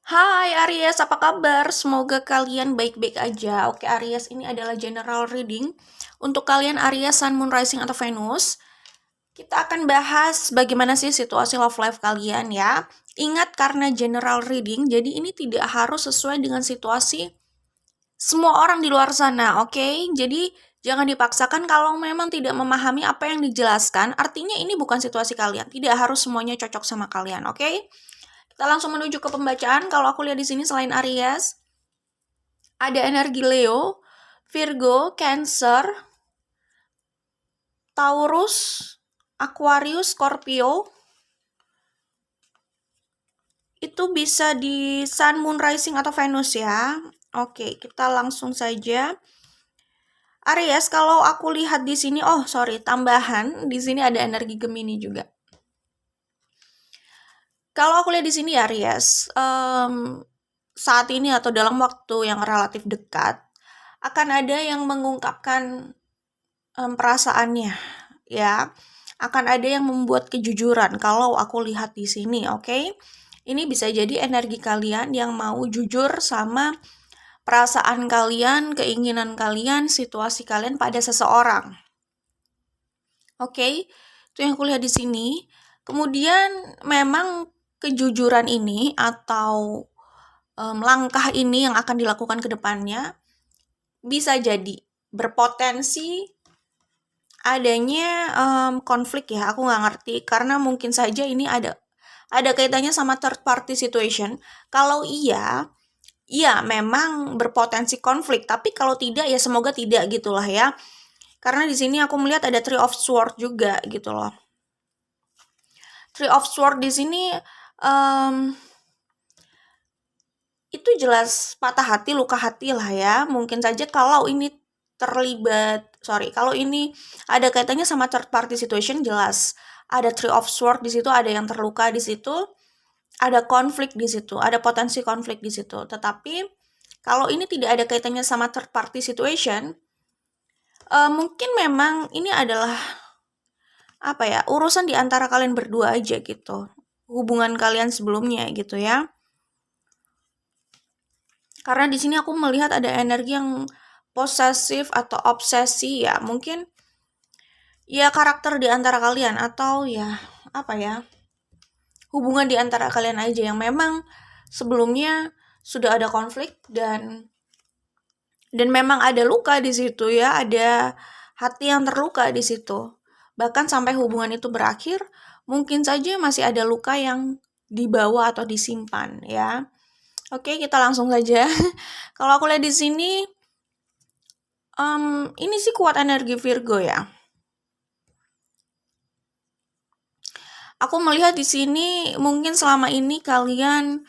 Hai Aries, apa kabar? Semoga kalian baik-baik aja. Oke Aries, ini adalah general reading. Untuk kalian Aries, Sun, Moon, Rising, atau Venus, kita akan bahas bagaimana sih situasi love life kalian ya. Ingat karena general reading, jadi ini tidak harus sesuai dengan situasi semua orang di luar sana, oke? Jadi jangan dipaksakan kalau memang tidak memahami apa yang dijelaskan, artinya ini bukan situasi kalian. Tidak harus semuanya cocok sama kalian, oke? Kita langsung menuju ke pembacaan. Kalau aku lihat di sini selain Aries, ada energi Leo, Virgo, Cancer, Taurus, Aquarius, Scorpio. Itu bisa di Sun, Moon, Rising, atau Venus ya. Oke, kita langsung saja. Aries, kalau aku lihat di sini, tambahan di sini ada energi Gemini juga. Kalau aku lihat di sini Aries, saat ini atau dalam waktu yang relatif dekat akan ada yang mengungkapkan perasaannya, ya. Akan ada yang membuat kejujuran kalau aku lihat di sini, oke? Ini bisa jadi energi kalian yang mau jujur sama perasaan kalian, keinginan kalian, situasi kalian pada seseorang. Oke, itu yang aku lihat di sini. Kemudian memang kejujuran ini atau langkah ini yang akan dilakukan ke depannya bisa jadi berpotensi adanya konflik ya. Aku nggak ngerti karena mungkin saja ini ada kaitannya sama third party situation. Kalau iya memang berpotensi konflik, tapi kalau tidak ya semoga tidak gitulah ya. Karena di sini aku melihat ada Three of Swords juga gitu loh. Three of Swords di sini itu jelas patah hati, luka hati lah ya. Mungkin saja kalau ini kalau ini ada kaitannya sama third party situation, jelas ada Three of Swords di situ, ada yang terluka di situ, ada konflik di situ, ada potensi konflik di situ. Tetapi kalau ini tidak ada kaitannya sama third party situation, mungkin memang ini adalah urusan di antara kalian berdua aja gitu, hubungan kalian sebelumnya gitu ya. Karena di sini aku melihat ada energi yang posesif atau obsesi ya, mungkin ya karakter di antara kalian atau hubungan di antara kalian aja yang memang sebelumnya sudah ada konflik dan memang ada luka di situ ya, ada hati yang terluka di situ. Bahkan sampai hubungan itu berakhir, mungkin saja masih ada luka yang dibawa atau disimpan ya. Oke, kita langsung saja. Kalau aku lihat di sini, ini sih kuat energi Virgo ya. Aku melihat di sini mungkin selama ini kalian,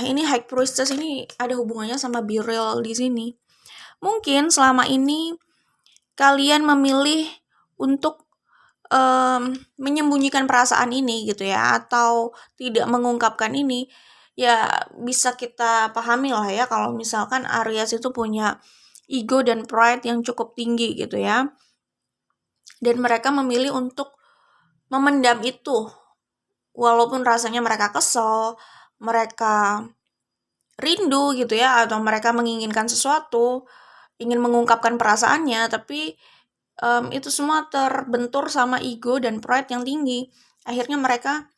ini High Priestess ini ada hubungannya sama Beryl di sini. Mungkin selama ini kalian memilih untuk menyembunyikan perasaan ini gitu ya, atau tidak mengungkapkan ini. Ya bisa kita pahami lah ya kalau misalkan Aries itu punya ego dan pride yang cukup tinggi gitu ya. Dan mereka memilih untuk memendam itu. Walaupun rasanya mereka kesel, mereka rindu gitu ya, atau mereka menginginkan sesuatu, ingin mengungkapkan perasaannya, tapi itu semua terbentur sama ego dan pride yang tinggi. Akhirnya mereka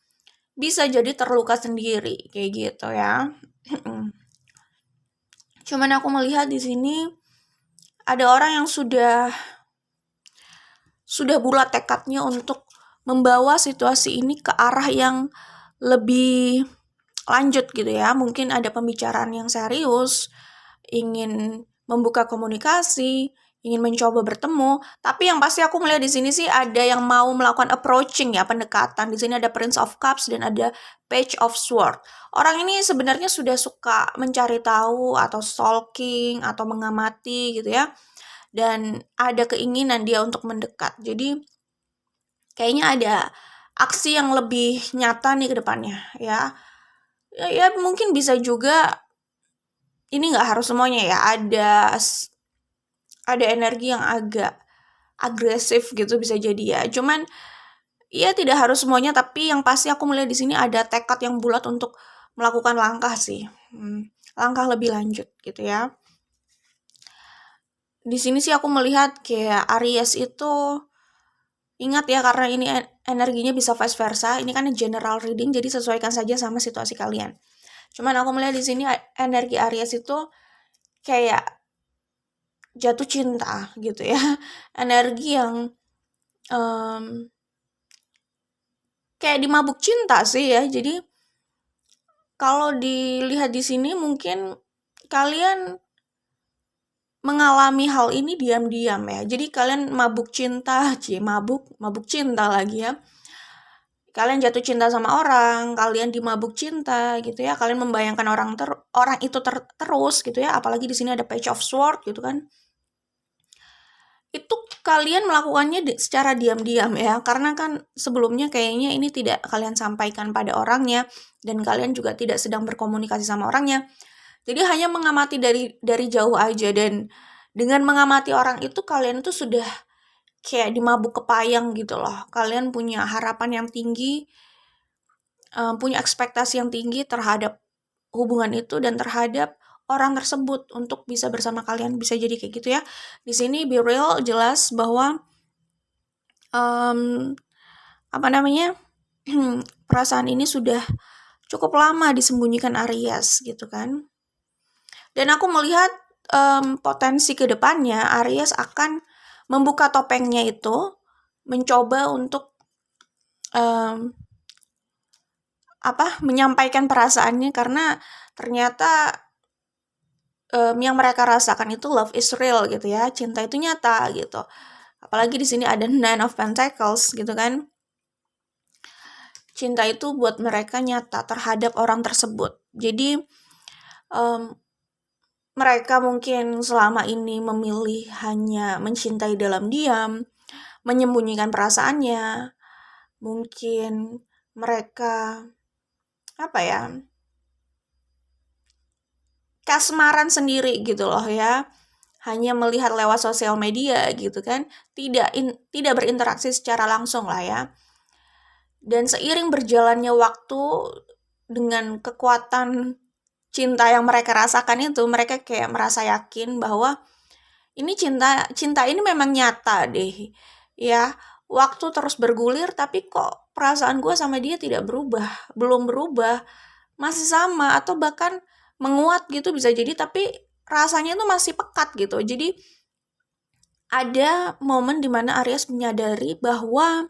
bisa jadi terluka sendiri kayak gitu ya. Cuman aku melihat di sini ada orang yang sudah bulat tekadnya untuk membawa situasi ini ke arah yang lebih lanjut gitu ya. Mungkin ada pembicaraan yang serius, ingin membuka komunikasi, ingin mencoba bertemu, tapi yang pasti aku melihat di sini sih ada yang mau melakukan approaching ya, pendekatan. Di sini ada Prince of Cups dan ada Page of Swords. Orang ini sebenarnya sudah suka mencari tahu atau stalking atau mengamati gitu ya. Dan ada keinginan dia untuk mendekat. Jadi kayaknya ada aksi yang lebih nyata nih ke depannya ya. Ya mungkin bisa juga ini nggak harus semuanya ya, ada energi yang agak agresif gitu bisa jadi ya. Cuman ya tidak harus semuanya, tapi yang pasti aku melihat di sini ada tekad yang bulat untuk melakukan langkah sih, langkah lebih lanjut gitu ya. Di sini sih aku melihat kayak Aries itu, ingat ya karena ini energinya bisa vice versa, ini kan general reading jadi sesuaikan saja sama situasi kalian. Cuman aku melihat di sini energi Aries itu kayak jatuh cinta gitu ya. Energi yang kayak dimabuk cinta sih ya. Jadi kalau dilihat di sini mungkin kalian mengalami hal ini diam-diam ya. Jadi kalian mabuk cinta, mabuk cinta lagi ya. Kalian jatuh cinta sama orang, kalian dimabuk cinta gitu ya. Kalian membayangkan orang itu terus gitu ya. Apalagi di sini ada Page of Sword gitu kan. Itu kalian melakukannya secara diam-diam ya, karena kan sebelumnya kayaknya ini tidak kalian sampaikan pada orangnya, dan kalian juga tidak sedang berkomunikasi sama orangnya. Jadi hanya mengamati dari jauh aja, dan dengan mengamati orang itu kalian tuh sudah kayak dimabuk kepayang gitu loh. Kalian punya harapan yang tinggi, punya ekspektasi yang tinggi terhadap hubungan itu dan terhadap orang tersebut untuk bisa bersama kalian, bisa jadi kayak gitu ya. Di sini be real, jelas bahwa apa namanya perasaan ini sudah cukup lama disembunyikan Aries gitu kan. Dan aku melihat potensi kedepannya Aries akan membuka topengnya itu, mencoba untuk menyampaikan perasaannya, karena ternyata yang mereka rasakan itu love is real gitu ya, cinta itu nyata gitu. Apalagi di sini ada Nine of Pentacles gitu kan. Cinta itu buat mereka nyata terhadap orang tersebut. Jadi mereka mungkin selama ini memilih hanya mencintai dalam diam, menyembunyikan perasaannya. Mungkin mereka kasmaran sendiri gitu loh ya. Hanya melihat lewat sosial media gitu kan. Tidak berinteraksi secara langsung lah ya. Dan seiring berjalannya waktu, dengan kekuatan cinta yang mereka rasakan itu, mereka kayak merasa yakin bahwa ini cinta ini memang nyata deh. Ya, waktu terus bergulir tapi kok perasaan gue sama dia tidak berubah, belum berubah, masih sama atau bahkan menguat gitu bisa jadi, tapi rasanya itu masih pekat gitu. Jadi ada momen dimana Aries menyadari bahwa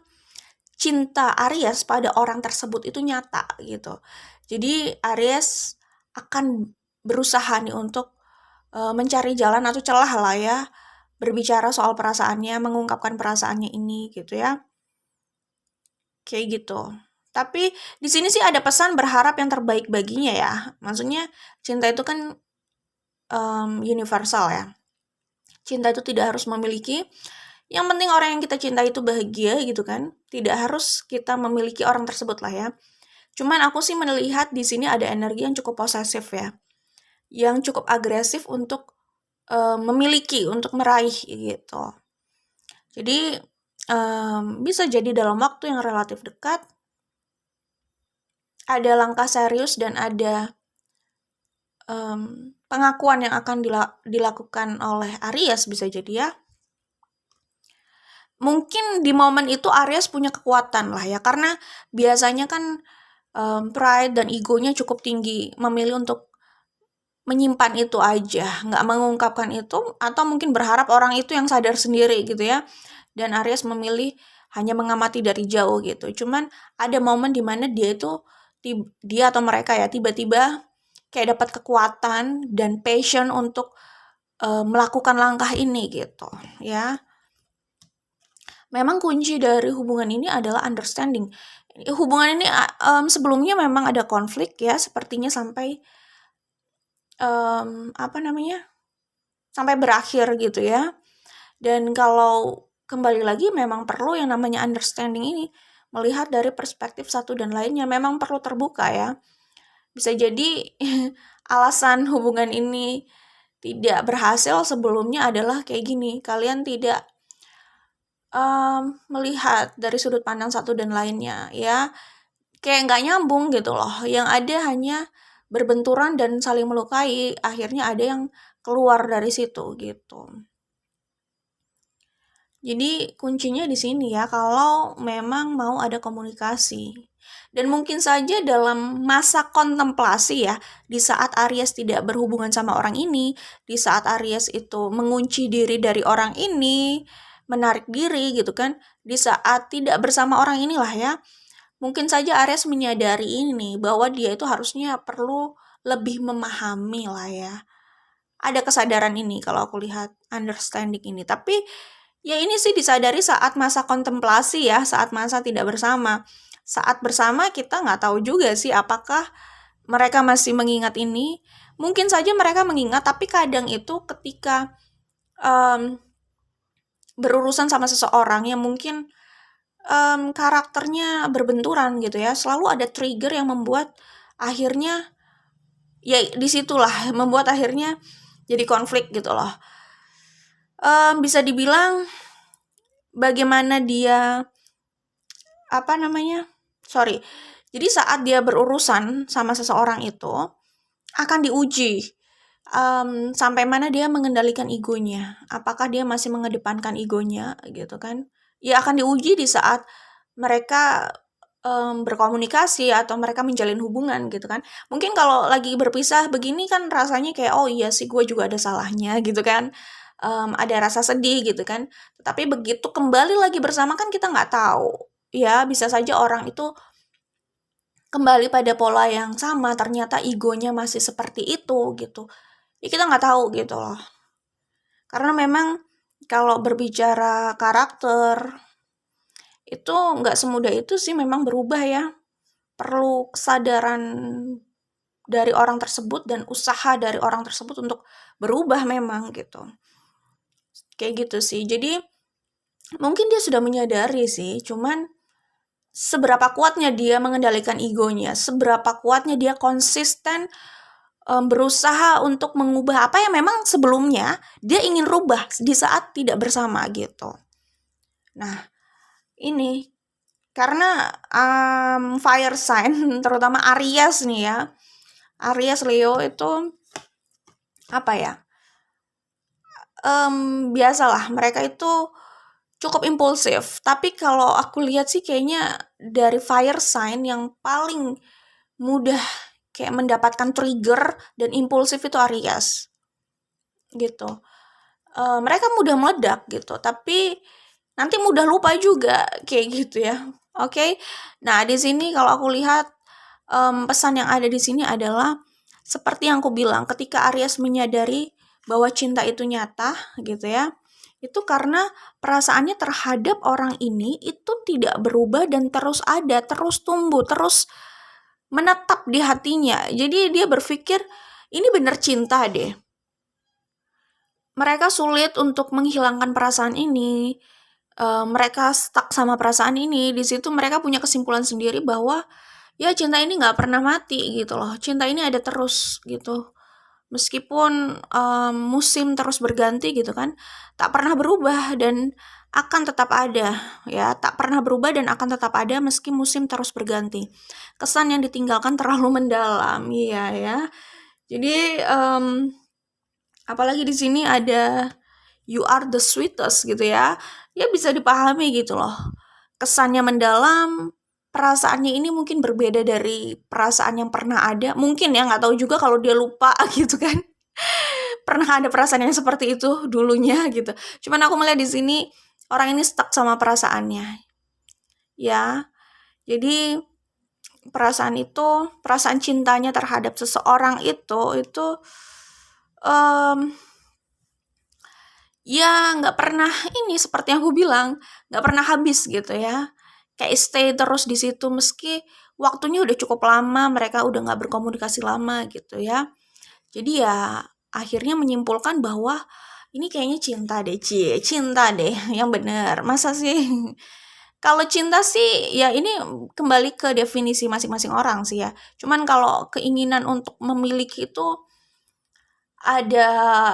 cinta Aries pada orang tersebut itu nyata gitu. Jadi Aries akan berusaha nih untuk mencari jalan atau celah lah ya, berbicara soal perasaannya, mengungkapkan perasaannya ini gitu ya. Kayak gitu. Tapi di sini sih ada pesan berharap yang terbaik baginya ya. Maksudnya cinta itu kan universal ya. Cinta itu tidak harus memiliki. Yang penting orang yang kita cinta itu bahagia gitu kan. Tidak harus kita memiliki orang tersebut lah ya. Cuman aku sih melihat di sini ada energi yang cukup posesif ya. Yang cukup agresif untuk memiliki, untuk meraih gitu. Jadi bisa jadi dalam waktu yang relatif dekat ada langkah serius dan ada pengakuan yang akan dilakukan oleh Aries, bisa jadi ya. Mungkin di momen itu Aries punya kekuatan lah ya, karena biasanya kan pride dan egonya cukup tinggi, memilih untuk menyimpan itu aja, nggak mengungkapkan itu, atau mungkin berharap orang itu yang sadar sendiri gitu ya. Dan Aries memilih hanya mengamati dari jauh gitu. Cuman ada momen dimana dia atau mereka ya tiba-tiba kayak dapat kekuatan dan passion untuk melakukan langkah ini gitu ya. Memang kunci dari hubungan ini adalah understanding. Hubungan ini sebelumnya memang ada konflik ya, sepertinya sampai sampai berakhir gitu ya. Dan kalau kembali lagi memang perlu yang namanya understanding ini, melihat dari perspektif satu dan lainnya, memang perlu terbuka ya. Bisa jadi alasan hubungan ini tidak berhasil sebelumnya adalah kayak gini, kalian tidak melihat dari sudut pandang satu dan lainnya ya. kayak nggak nyambung gitu loh. Yang ada hanya berbenturan dan saling melukai. Akhirnya ada yang keluar dari situ gitu. Jadi kuncinya di sini ya, kalau memang mau ada komunikasi. Dan mungkin saja dalam masa kontemplasi ya, di saat Aries tidak berhubungan sama orang ini, di saat Aries itu mengunci diri dari orang ini, menarik diri gitu kan, di saat tidak bersama orang inilah ya, mungkin saja Aries menyadari ini, bahwa dia itu harusnya perlu lebih memahami lah ya. Ada kesadaran ini kalau aku lihat, understanding ini. Tapi ya ini sih disadari saat masa kontemplasi ya, saat masa tidak bersama. Saat bersama kita nggak tahu juga sih apakah mereka masih mengingat ini. Mungkin saja mereka mengingat, tapi kadang itu ketika berurusan sama seseorang yang mungkin karakternya berbenturan gitu ya, selalu ada trigger yang membuat akhirnya ya disitulah membuat akhirnya jadi konflik gitu loh. Bisa dibilang bagaimana dia jadi saat dia berurusan sama seseorang itu akan diuji sampai mana dia mengendalikan egonya, apakah dia masih mengedepankan egonya gitu kan. Ya akan diuji di saat mereka berkomunikasi atau mereka menjalin hubungan gitu kan. Mungkin kalau lagi berpisah begini kan rasanya kayak, oh iya sih gue juga ada salahnya gitu kan, ada rasa sedih gitu kan. Tapi begitu kembali lagi bersama kan kita nggak tahu ya, bisa saja orang itu kembali pada pola yang sama, ternyata egonya masih seperti itu gitu. Ya kita nggak tahu gitu loh. Karena memang kalau berbicara karakter itu nggak semudah itu sih memang berubah ya. Perlu kesadaran dari orang tersebut dan usaha dari orang tersebut untuk berubah memang gitu. Kayak gitu sih. Jadi mungkin dia sudah menyadari sih, cuman seberapa kuatnya dia mengendalikan egonya, seberapa kuatnya dia konsisten berusaha untuk mengubah apa yang memang sebelumnya dia ingin rubah di saat tidak bersama gitu. Nah, ini karena fire sign terutama Aries nih ya. Aries Leo itu apa ya? Biasalah mereka itu cukup impulsif. Tapi kalau aku lihat sih kayaknya dari fire sign yang paling mudah kayak mendapatkan trigger dan impulsif itu Aries. Gitu. Mereka mudah meledak gitu, tapi nanti mudah lupa juga kayak gitu ya. Oke. Nah, di sini kalau aku lihat pesan yang ada di sini adalah seperti yang aku bilang, ketika Aries menyadari bahwa cinta itu nyata gitu ya, itu karena perasaannya terhadap orang ini itu tidak berubah dan terus ada, terus tumbuh, terus menetap di hatinya. Jadi dia berpikir ini benar cinta deh. Mereka sulit untuk menghilangkan perasaan ini. Mereka stuck sama perasaan ini. Di situ mereka punya kesimpulan sendiri bahwa ya cinta ini nggak pernah mati gitu loh. Cinta ini ada terus gitu. Meskipun musim terus berganti gitu kan, tak pernah berubah dan akan tetap ada ya. Tak pernah berubah dan akan tetap ada meski musim terus berganti. Kesan yang ditinggalkan terlalu mendalam, iya ya. Jadi apalagi di sini ada you are the sweetest gitu ya. Ya bisa dipahami gitu loh. Kesannya mendalam, perasaannya ini mungkin berbeda dari perasaan yang pernah ada. Mungkin ya, nggak tahu juga kalau dia lupa gitu kan. Pernah ada perasaan yang seperti itu dulunya gitu. Cuman aku melihat di sini orang ini stuck sama perasaannya. Ya. Jadi perasaan cintanya terhadap seseorang itu ya nggak pernah ini, seperti yang aku bilang, nggak pernah habis gitu ya. Kayak stay terus di situ meski waktunya udah cukup lama, mereka udah nggak berkomunikasi lama gitu ya. Jadi ya akhirnya menyimpulkan bahwa ini kayaknya cinta deh yang bener. Masa sih? Kalau cinta sih ya ini kembali ke definisi masing-masing orang sih ya. Cuman kalau keinginan untuk memiliki itu ada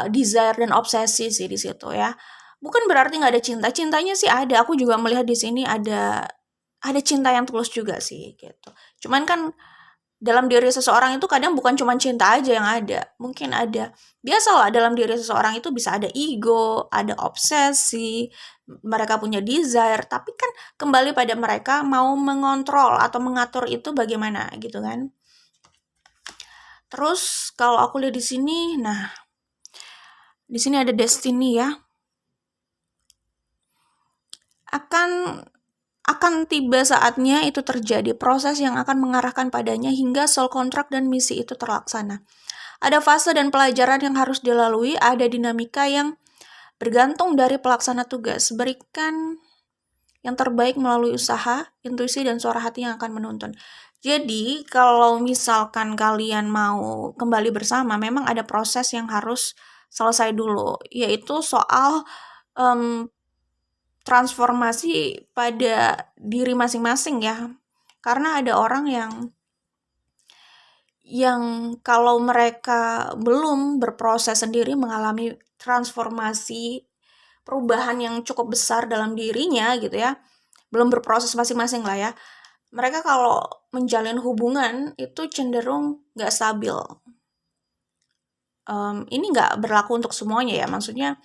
desire dan obsesi sih di situ ya. Bukan berarti nggak ada cinta. Cintanya sih ada. Aku juga melihat di sini ada ada cinta yang tulus juga sih gitu. Cuman kan dalam diri seseorang itu kadang bukan cuma cinta aja yang ada. Mungkin ada, biasalah dalam diri seseorang itu bisa ada ego, ada obsesi, mereka punya desire, tapi kan kembali pada mereka mau mengontrol atau mengatur itu bagaimana gitu kan. Terus kalau aku lihat di sini, nah di sini ada destiny ya. Akan tiba saatnya itu terjadi, proses yang akan mengarahkan padanya hingga soul contract dan misi itu terlaksana. Ada fase dan pelajaran yang harus dilalui, ada dinamika yang bergantung dari pelaksana tugas. Berikan yang terbaik melalui usaha, intuisi, dan suara hati yang akan menuntun. Jadi, kalau misalkan kalian mau kembali bersama, memang ada proses yang harus selesai dulu, yaitu soal transformasi pada diri masing-masing ya. Karena ada orang yang kalau mereka belum berproses sendiri mengalami transformasi perubahan yang cukup besar dalam dirinya gitu ya, belum berproses masing-masing lah ya, mereka kalau menjalin hubungan itu cenderung nggak stabil. Ini nggak berlaku untuk semuanya ya, maksudnya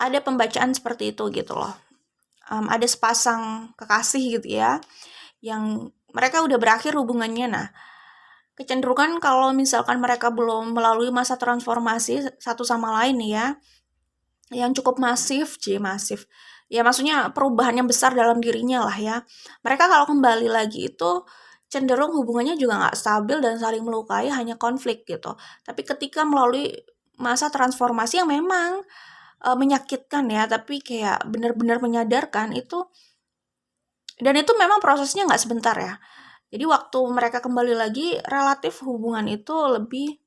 ada pembacaan seperti itu gitu loh. Ada sepasang kekasih gitu ya, yang mereka udah berakhir hubungannya. Nah, kecenderungan kalau misalkan mereka belum melalui masa transformasi satu sama lain nih ya, yang cukup masif. Ya maksudnya perubahan yang besar dalam dirinya lah ya. Mereka kalau kembali lagi itu cenderung hubungannya juga nggak stabil dan saling melukai, hanya konflik gitu. Tapi ketika melalui masa transformasi yang memang menyakitkan ya, tapi kayak benar-benar menyadarkan itu, dan itu memang prosesnya nggak sebentar ya. Jadi waktu mereka kembali lagi, relatif hubungan itu lebih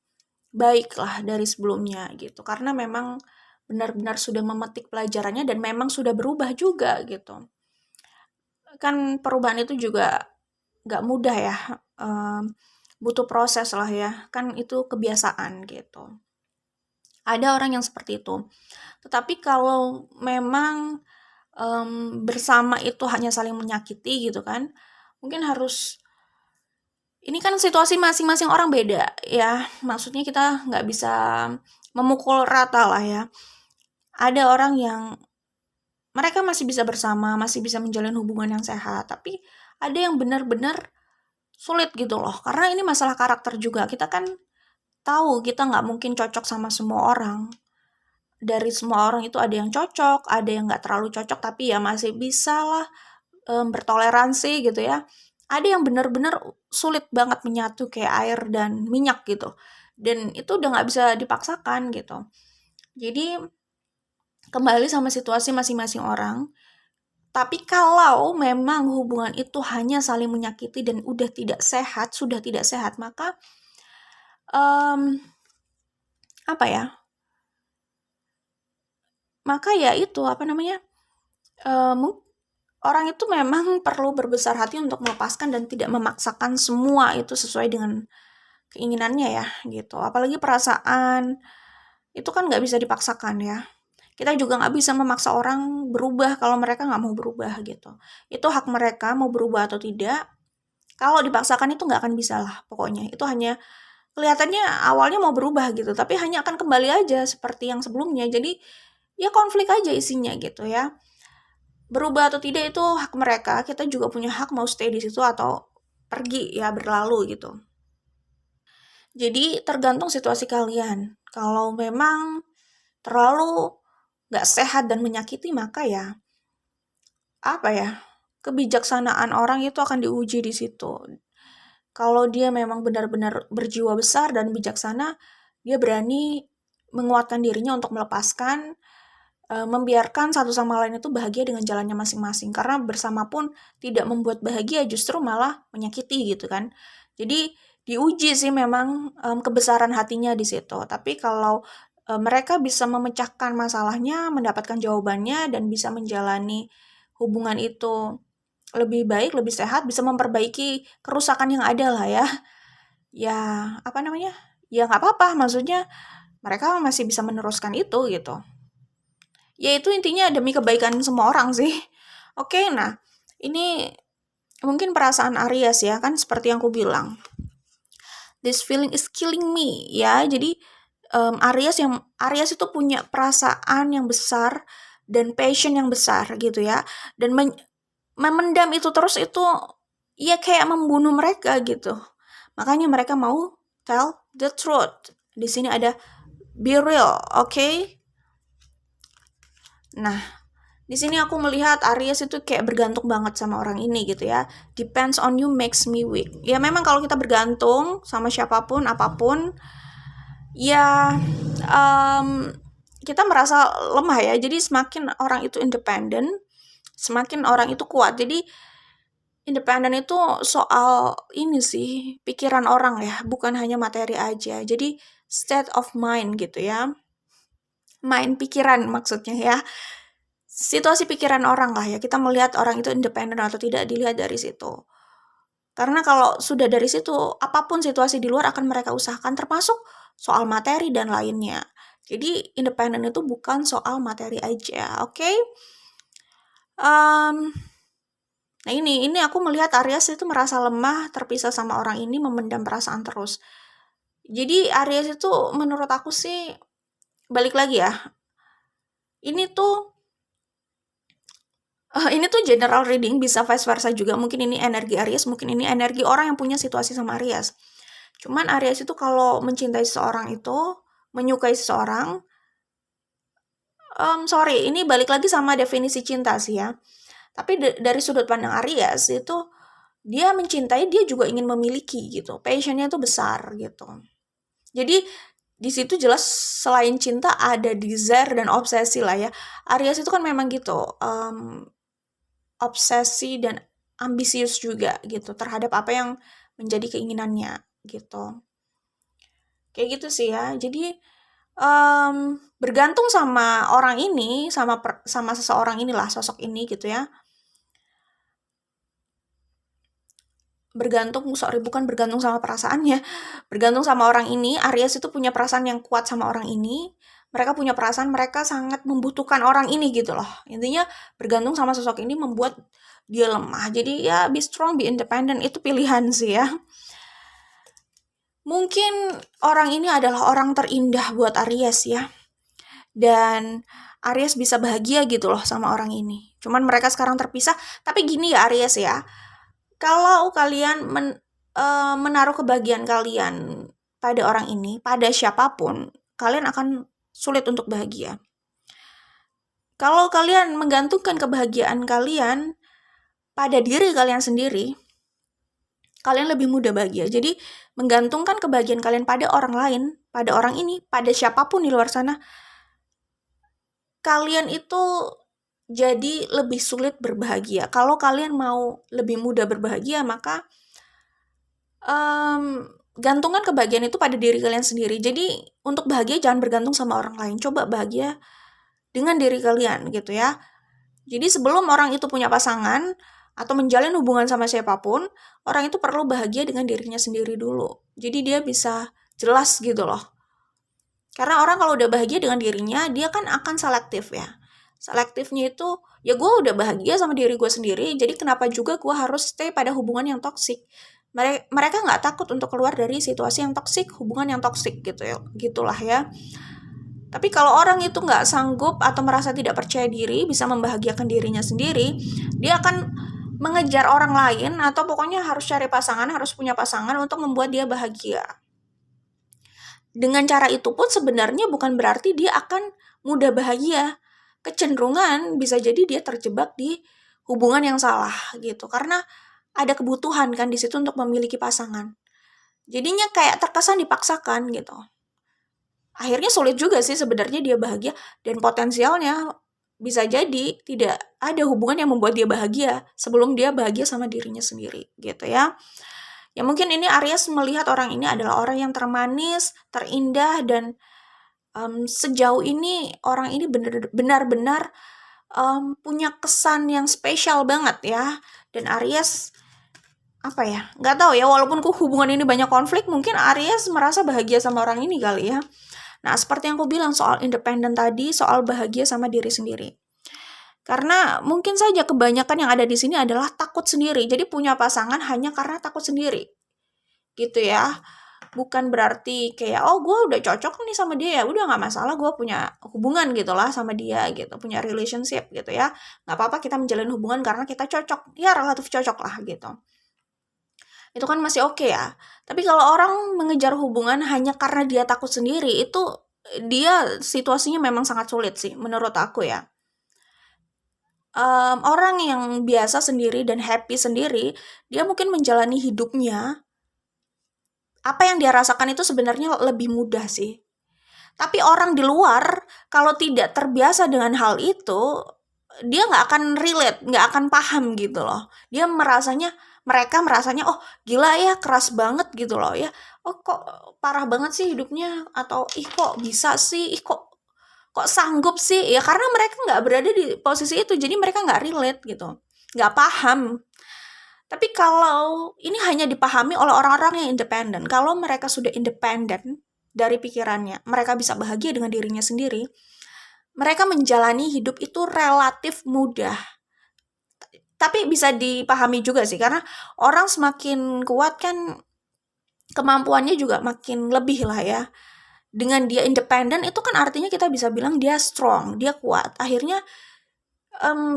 baik lah dari sebelumnya gitu. Karena memang benar-benar sudah memetik pelajarannya dan memang sudah berubah juga gitu. Kan perubahan itu juga nggak mudah ya, butuh proses lah ya. Kan itu kebiasaan gitu. Ada orang yang seperti itu. Tetapi kalau memang bersama itu hanya saling menyakiti gitu kan, mungkin harus, ini kan situasi masing-masing orang beda ya, maksudnya kita nggak bisa memukul rata lah ya. Ada orang yang mereka masih bisa bersama, masih bisa menjalin hubungan yang sehat, tapi ada yang benar-benar sulit gitu loh, karena ini masalah karakter juga. Kita kan tahu kita nggak mungkin cocok sama semua orang. Dari semua orang itu ada yang cocok, ada yang nggak terlalu cocok, tapi ya masih bisa lah bertoleransi gitu ya. Ada yang benar-benar sulit banget menyatu kayak air dan minyak gitu. Dan itu udah nggak bisa dipaksakan gitu. Jadi kembali sama situasi masing-masing orang. Tapi kalau memang hubungan itu hanya saling menyakiti dan udah tidak sehat, sudah tidak sehat, maka apa ya? Maka ya itu apa namanya? Orang itu memang perlu berbesar hati untuk melepaskan dan tidak memaksakan semua itu sesuai dengan keinginannya ya gitu. Apalagi perasaan itu kan nggak bisa dipaksakan ya. Kita juga nggak bisa memaksa orang berubah kalau mereka nggak mau berubah gitu. Itu hak mereka mau berubah atau tidak. Kalau dipaksakan itu nggak akan bisa lah pokoknya. Itu hanya kelihatannya awalnya mau berubah gitu, tapi hanya akan kembali aja seperti yang sebelumnya. Jadi ya konflik aja isinya gitu ya. Berubah atau tidak itu hak mereka, kita juga punya hak mau stay di situ atau pergi ya, berlalu gitu. Jadi tergantung situasi kalian. Kalau memang terlalu nggak sehat dan menyakiti, maka ya apa ya, kebijaksanaan orang itu akan diuji di situ. Kalau dia memang benar-benar berjiwa besar dan bijaksana, dia berani menguatkan dirinya untuk melepaskan, membiarkan satu sama lain itu bahagia dengan jalannya masing-masing. Karena bersama pun tidak membuat bahagia, justru malah menyakiti gitu kan. Jadi diuji sih memang kebesaran hatinya di situ. Tapi kalau mereka bisa memecahkan masalahnya, mendapatkan jawabannya, dan bisa menjalani hubungan itu lebih baik, lebih sehat, bisa memperbaiki kerusakan yang ada lah ya. Ya, apa namanya? Ya nggak apa-apa, maksudnya mereka masih bisa meneruskan itu gitu. Ya itu intinya demi kebaikan semua orang sih. Oke, nah Ini mungkin perasaan Aries ya, kan seperti yang aku bilang. This feeling is killing me ya. Jadi Aries itu punya perasaan yang besar dan passion yang besar gitu ya. Dan memendam itu terus itu ya kayak membunuh mereka gitu. Makanya mereka mau tell the truth. Di sini ada be real, okay? Nah, di sini aku melihat Aries itu kayak bergantung banget sama orang ini gitu ya. Depends on you makes me weak. Ya memang kalau kita bergantung sama siapapun, apapun, ya kita merasa lemah ya. Jadi semakin orang itu independen, semakin orang itu kuat. Jadi independen itu soal ini sih, pikiran orang ya, bukan hanya materi aja. Jadi state of mind gitu ya. Mind pikiran maksudnya ya. Situasi pikiran orang lah ya, kita melihat orang itu independen atau tidak dilihat dari situ. Karena kalau sudah dari situ, apapun situasi di luar akan mereka usahakan, termasuk soal materi dan lainnya. Jadi independen itu bukan soal materi aja, oke? Nah ini aku melihat Aries itu merasa lemah, terpisah sama orang ini, memendam perasaan terus. Jadi Aries itu menurut aku sih, balik lagi ya, ini tuh general reading, bisa vice versa juga. Mungkin ini energi Aries, mungkin ini energi orang yang punya situasi sama Aries. Cuman Aries itu kalau mencintai seseorang itu, menyukai seseorang, sorry, ini balik lagi sama definisi cinta sih ya. Tapi dari sudut pandang Aries itu, dia mencintai, dia juga ingin memiliki gitu. Passionnya itu besar gitu. Jadi di situ jelas selain cinta ada desire dan obsesi lah ya. Aries itu kan memang gitu. Obsesi dan ambisius juga gitu terhadap apa yang menjadi keinginannya gitu. Kayak gitu sih ya. Jadi bergantung sama orang ini, sama seseorang inilah, sosok ini gitu ya. Bukan bergantung sama perasaannya, bergantung sama orang ini. Aries itu punya perasaan yang kuat sama orang ini. Mereka punya perasaan, mereka sangat membutuhkan orang ini gitu loh. Intinya bergantung sama sosok ini membuat dia lemah. Jadi ya be strong, be independent, itu pilihan sih ya. Mungkin orang ini adalah orang terindah buat Aries ya. Dan Aries bisa bahagia gitu loh sama orang ini. Cuman mereka sekarang terpisah. Tapi gini ya Aries ya, kalau kalian menaruh kebahagiaan kalian pada orang ini, pada siapapun, kalian akan sulit untuk bahagia. Kalau kalian menggantungkan kebahagiaan kalian pada diri kalian sendiri, kalian lebih mudah bahagia. Jadi menggantungkan kebahagiaan kalian pada orang lain, pada orang ini, pada siapapun di luar sana, kalian itu jadi lebih sulit berbahagia. Kalau kalian mau lebih mudah berbahagia, maka gantungkan kebahagiaan itu pada diri kalian sendiri. Jadi untuk bahagia jangan bergantung sama orang lain. Coba bahagia dengan diri kalian gitu ya. Jadi sebelum orang itu punya pasangan atau menjalin hubungan sama siapapun, orang itu perlu bahagia dengan dirinya sendiri dulu. Jadi dia bisa jelas gitu loh. Karena orang kalau udah bahagia dengan dirinya, dia kan akan selektif ya. Selektifnya itu, ya gue udah bahagia sama diri gue sendiri, jadi kenapa juga gue harus stay pada hubungan yang toksik. Mereka nggak takut untuk keluar dari situasi yang toksik, hubungan yang toksik gitu ya, gitulah ya. Tapi kalau orang itu nggak sanggup atau merasa tidak percaya diri, bisa membahagiakan dirinya sendiri, dia akan mengejar orang lain atau pokoknya harus cari pasangan, harus punya pasangan untuk membuat dia bahagia. Dengan cara itu pun sebenarnya bukan berarti dia akan mudah bahagia. Kecenderungan bisa jadi dia terjebak di hubungan yang salah gitu. Karena ada kebutuhan kan di situ untuk memiliki pasangan. Jadinya kayak terkesan dipaksakan gitu. Akhirnya sulit juga sih sebenarnya dia bahagia, dan potensialnya bisa jadi tidak ada hubungan yang membuat dia bahagia sebelum dia bahagia sama dirinya sendiri gitu ya. Ya mungkin ini Aries melihat orang ini adalah orang yang termanis, terindah, dan sejauh ini orang ini benar-benar punya kesan yang spesial banget ya. Dan Aries apa ya, nggak tahu ya, walaupun hubungan ini banyak konflik, mungkin Aries merasa bahagia sama orang ini kali ya. Nah seperti yang aku bilang soal independen tadi, soal bahagia sama diri sendiri. Karena mungkin saja kebanyakan yang ada di sini adalah takut sendiri. Jadi punya pasangan hanya karena takut sendiri. Gitu ya. Bukan berarti kayak, oh gue udah cocok nih sama dia ya, udah gak masalah gue punya hubungan gitu lah sama dia gitu, punya relationship gitu ya. Gak apa-apa kita menjalin hubungan karena kita cocok, ya relatif cocok lah gitu. Itu kan masih oke ya. Tapi kalau orang mengejar hubungan hanya karena dia takut sendiri, itu dia situasinya memang sangat sulit sih menurut aku ya. Orang yang biasa sendiri dan happy sendiri, dia mungkin menjalani hidupnya, apa yang dia rasakan itu sebenarnya lebih mudah sih. Tapi orang di luar, kalau tidak terbiasa dengan hal itu, dia nggak akan relate, nggak akan paham gitu loh. Mereka merasanya, oh gila ya, keras banget gitu loh ya. Oh kok parah banget sih hidupnya, atau ih kok bisa sih, ih kok sanggup sih, ya karena mereka nggak berada di posisi itu, jadi mereka nggak relate gitu, nggak paham. Tapi kalau ini hanya dipahami oleh orang-orang yang independen, kalau mereka sudah independen dari pikirannya, mereka bisa bahagia dengan dirinya sendiri, mereka menjalani hidup itu relatif mudah. Tapi bisa dipahami juga sih, karena orang semakin kuat kan kemampuannya juga makin lebih lah ya. Dengan dia independen itu kan artinya kita bisa bilang dia strong, dia kuat. Akhirnya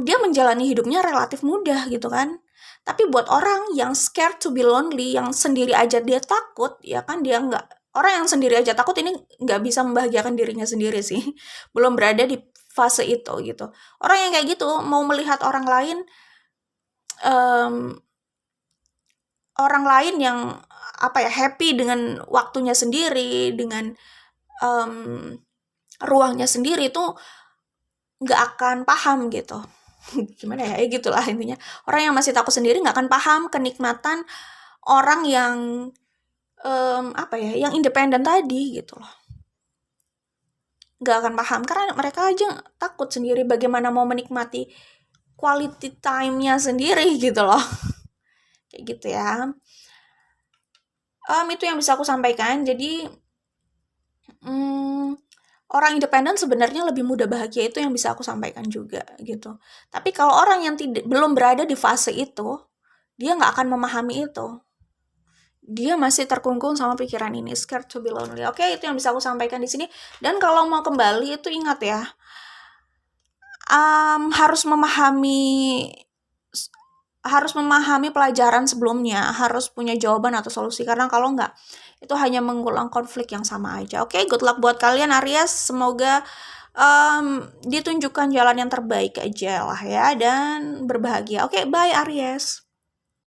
dia menjalani hidupnya relatif mudah gitu kan. Tapi buat orang yang scared to be lonely, yang sendiri aja dia takut, ya kan orang yang sendiri aja takut ini nggak bisa membahagiakan dirinya sendiri sih. Belum berada di fase itu gitu. Orang yang kayak gitu mau melihat orang lain yang happy dengan waktunya sendiri, dengan ruangnya sendiri itu nggak akan paham gitu. Gimana ya, gitulah intinya. Orang yang masih takut sendiri nggak akan paham kenikmatan orang yang yang independen tadi gitu loh. Nggak akan paham karena mereka aja takut sendiri, bagaimana mau menikmati quality time-nya sendiri gitu loh. Kayak gitu ya. Itu yang bisa aku sampaikan. Jadi orang independen sebenarnya lebih mudah bahagia, itu yang bisa aku sampaikan juga gitu. Tapi kalau orang yang belum berada di fase itu, dia nggak akan memahami itu. Dia masih terkungkung sama pikiran ini, scared to be lonely. Oke, itu yang bisa aku sampaikan di sini. Dan kalau mau kembali itu ingat ya, harus memahami pelajaran sebelumnya, harus punya jawaban atau solusi, karena kalau enggak, itu hanya mengulang konflik yang sama aja. Oke, good luck buat kalian Aries, semoga ditunjukkan jalan yang terbaik aja lah ya, dan berbahagia. Oke, bye Aries.